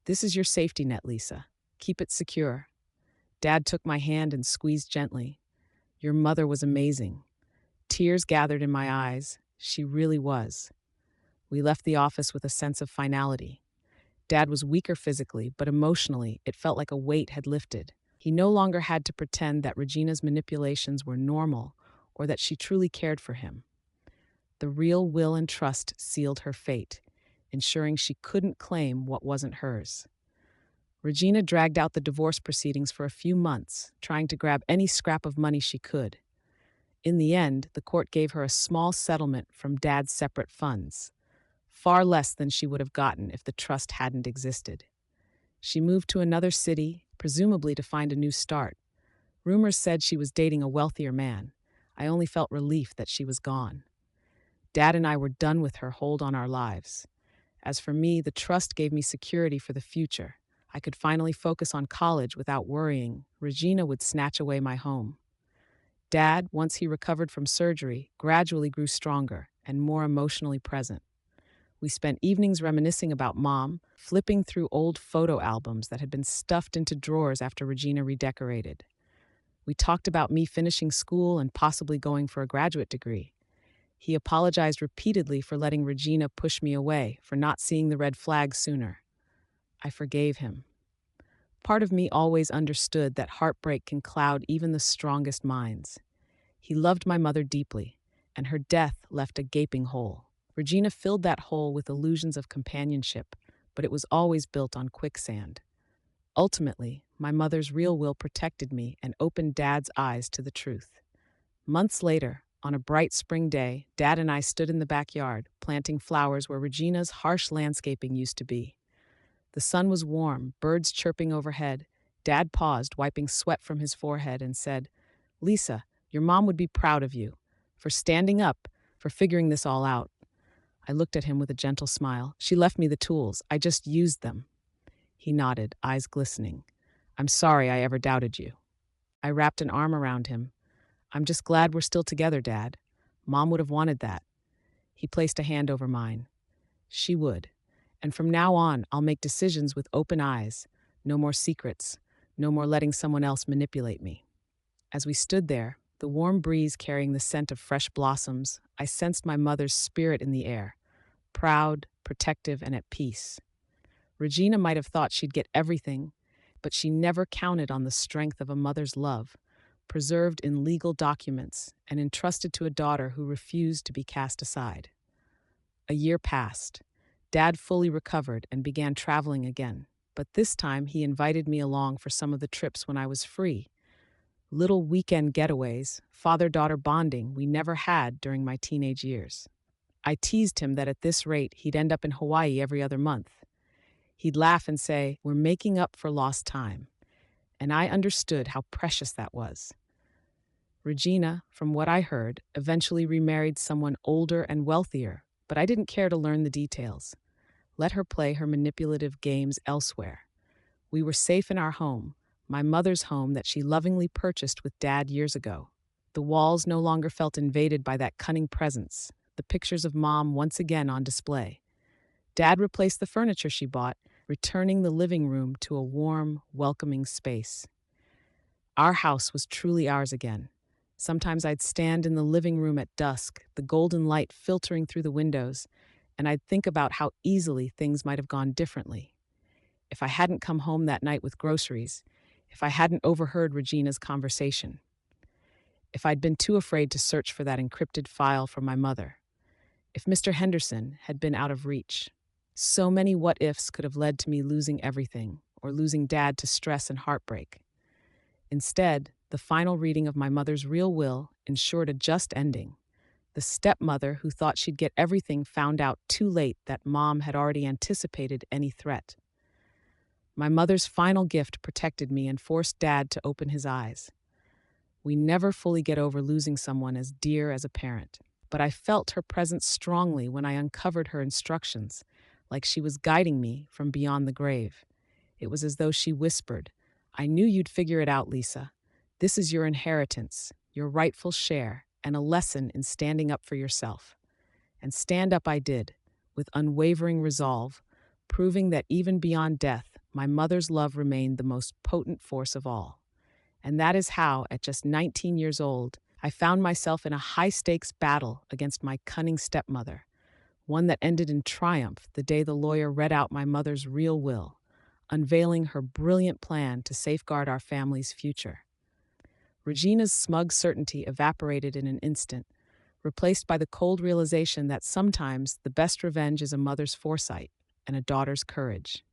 This is your safety net, Lisa. Keep it secure. Dad took my hand and squeezed gently. Your mother was amazing. Tears gathered in my eyes. She really was. We left the office with a sense of finality. Dad was weaker physically, but emotionally, it felt like a weight had lifted. He no longer had to pretend that Regina's manipulations were normal or that she truly cared for him. The real will and trust sealed her fate, ensuring she couldn't claim what wasn't hers. Regina dragged out the divorce proceedings for a few months, trying to grab any scrap of money she could. In the end, the court gave her a small settlement from Dad's separate funds, far less than she would have gotten if the trust hadn't existed. She moved to another city, presumably to find a new start. Rumors said she was dating a wealthier man. I only felt relief that she was gone. Dad and I were done with her hold on our lives. As for me, the trust gave me security for the future. I could finally focus on college without worrying Regina would snatch away my home. Dad, once he recovered from surgery, gradually grew stronger and more emotionally present. We spent evenings reminiscing about Mom, flipping through old photo albums that had been stuffed into drawers after Regina redecorated. We talked about me finishing school and possibly going for a graduate degree. He apologized repeatedly for letting Regina push me away, for not seeing the red flag sooner. I forgave him. Part of me always understood that heartbreak can cloud even the strongest minds. He loved my mother deeply, and her death left a gaping hole. Regina filled that hole with illusions of companionship, but it was always built on quicksand. Ultimately, my mother's real will protected me and opened Dad's eyes to the truth. Months later, on a bright spring day, Dad and I stood in the backyard, planting flowers where Regina's harsh landscaping used to be. The sun was warm, birds chirping overhead. Dad paused, wiping sweat from his forehead, and said, Lisa, your mom would be proud of you. For standing up, for figuring this all out. I looked at him with a gentle smile. She left me the tools. I just used them. He nodded, eyes glistening. I'm sorry I ever doubted you. I wrapped an arm around him. I'm just glad we're still together, Dad. Mom would have wanted that. He placed a hand over mine. She would. And from now on, I'll make decisions with open eyes. No more secrets. No more letting someone else manipulate me. As we stood there, the warm breeze carrying the scent of fresh blossoms, I sensed my mother's spirit in the air, proud, protective, and at peace. Regina might have thought she'd get everything, but she never counted on the strength of a mother's love, preserved in legal documents and entrusted to a daughter who refused to be cast aside. A year passed. Dad fully recovered and began traveling again, but this time he invited me along for some of the trips when I was free. little weekend getaways, father daughter bonding we never had during my teenage years. I teased him that at this rate he'd end up in Hawaii every other month. He'd laugh and say, "We're making up for lost time." And I understood how precious that was. Regina, from what I heard, eventually remarried someone older and wealthier, but I didn't care to learn the details. Let her play her manipulative games elsewhere. We were safe in our home, my mother's home that she lovingly purchased with Dad years ago. The walls no longer felt invaded by that cunning presence, the pictures of Mom once again on display. Dad replaced the furniture she bought, returning the living room to a warm, welcoming space. Our house was truly ours again. Sometimes I'd stand in the living room at dusk, the golden light filtering through the windows, and I'd think about how easily things might have gone differently. If I hadn't come home that night with groceries, if I hadn't overheard Regina's conversation, if I'd been too afraid to search for that encrypted file from my mother, if Mr. Henderson had been out of reach. So many what ifs could have led to me losing everything, or losing Dad to stress and heartbreak. Instead, the final reading of my mother's real will ensured a just ending. The stepmother who thought she'd get everything found out too late that Mom had already anticipated any threat. My mother's final gift protected me and forced Dad to open his eyes. We never fully get over losing someone as dear as a parent, but I felt her presence strongly when I uncovered her instructions, like she was guiding me from beyond the grave. It was as though she whispered, "I knew you'd figure it out, Lisa. This is your inheritance, your rightful share, and a lesson in standing up for yourself." And stand up I did, with unwavering resolve, proving that even beyond death, my mother's love remained the most potent force of all. And that is how, at just 19 years old, I found myself in a high-stakes battle against my cunning stepmother, one that ended in triumph the day the lawyer read out my mother's real will, unveiling her brilliant plan to safeguard our family's future. Regina's smug certainty evaporated in an instant, replaced by the cold realization that sometimes the best revenge is a mother's foresight and a daughter's courage.